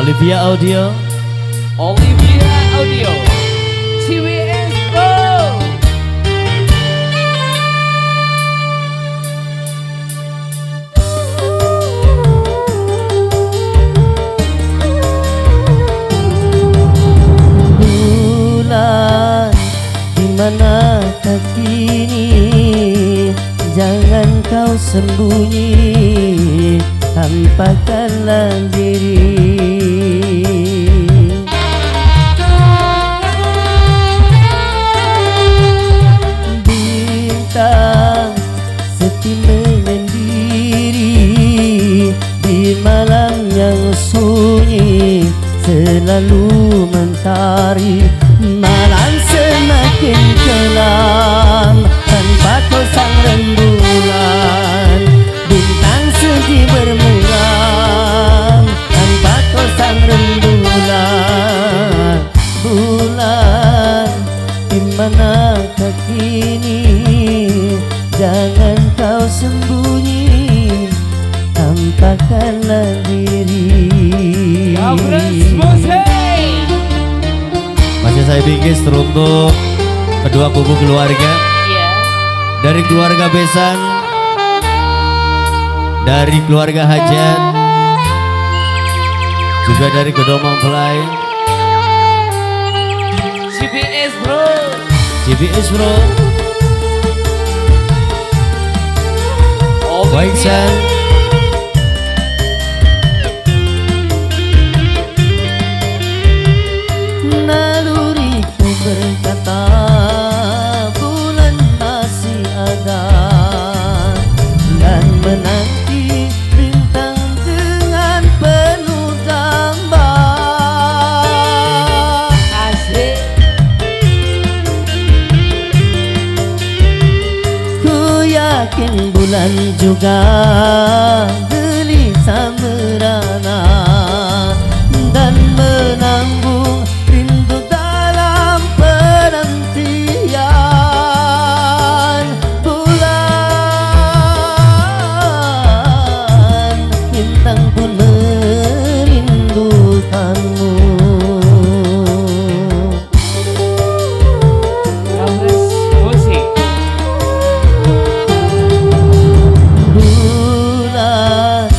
Olivia Audio. Olivia Audio. CWS Bro. Bulan dimana kini, jangan kau sembunyi, tampakkanlah diri. Bintang setia menyendiri di malam yang sunyi, selalu mentari. Malam semakin kelam tanpa kau sang rembulan, bintang sedih bermuram tanpa kau sang rembulan. Bulan di manakah kini, jangan kau sembunyi, tampakkanlah diri. Masih saya bingkis teruntuk kedua kubu keluarga. Dari keluarga Besan, dari keluarga Hajat, juga dari kedua mempelai. CBS Bro. CBS Bro. Baik San. Naluriku berkata bulan masih ada, dan menanti bintang dengan penuh damba. Asik. Ku yakin bulan juga gelisah merana dan menanggung rindu dalam penantian. Bulan bintang pun merindukanmu. Musik. Bulan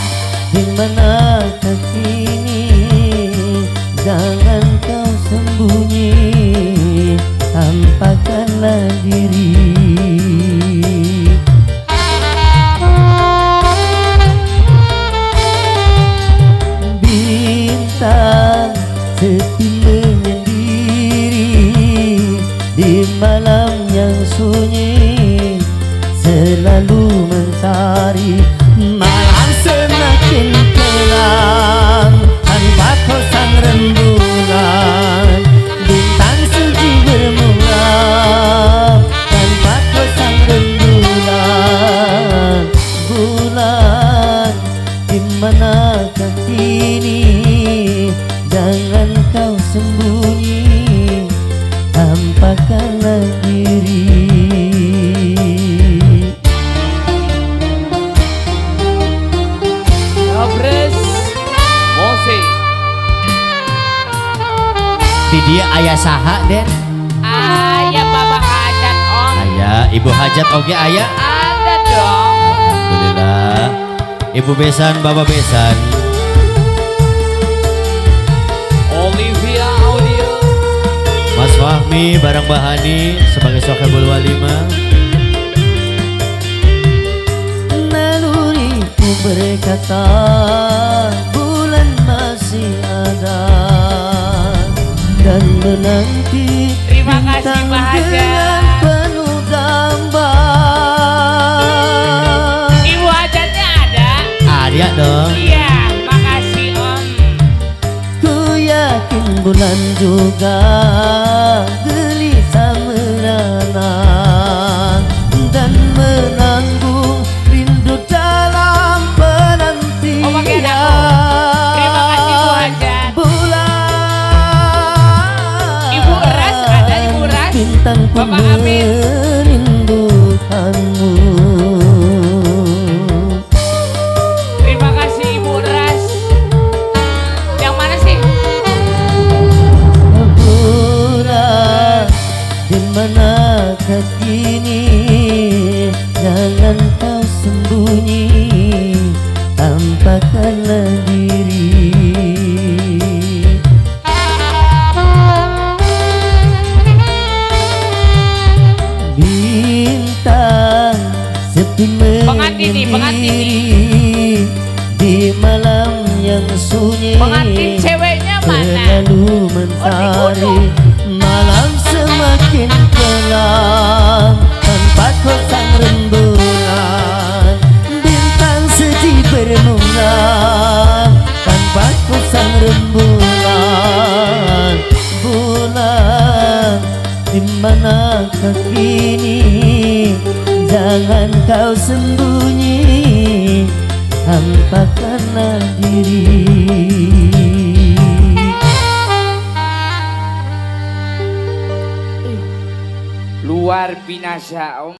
di manakah kini, jangan kau sembunyi, tampakkanlah diri. Bintang setia menyendiri di malam yang sunyi, selalu mentari. Malam semakin kelam tanpa kau sang rembulan, bintang sedih bermuram tanpa kau sang rembulan. Bulan di manakah kini, jangan kau sembunyi, tampakkanlah diri. Musik. Di dia ayah saha Den. Ayah Bapak Hajat Om. Ayah Ibu Hajat oke ayah. Ada dong. Alhamdulillah. Ibu Besan, Bapak Besan. Olivia Audio. Mas Fahmi bareng Bahani sebagai Sohibul Walimah. Naluriku berkata bulan masih ada, dan menanti Terima kasih, bintang Pak Haja. dengan penuh damba. Ibu Hajatnya ada? Ada dong. Iya, makasih Om. Ku yakin bulan juga gelisah merana dan menanggung rindu dalam penantian. Oh, pakai aku. Terima kasih Bu Hajat. Bulan Ibu Ras ada, Ibu Ras. bintang pun Bapak Amin. merindukanmu. Terima kasih Ibu Ras. Yang mana sih? Pengantin nih, pengantin nih. Di malam yang sunyi Pengantin ceweknya mana? terlalu mentari, malam semakin gelap tanpa kosong rembulan, bintang seji bermunah tanpa kosong rembulan. Bulan di manakah kini, jangan kau sembunyi, tampakkanlah diri. Luar binasa Om.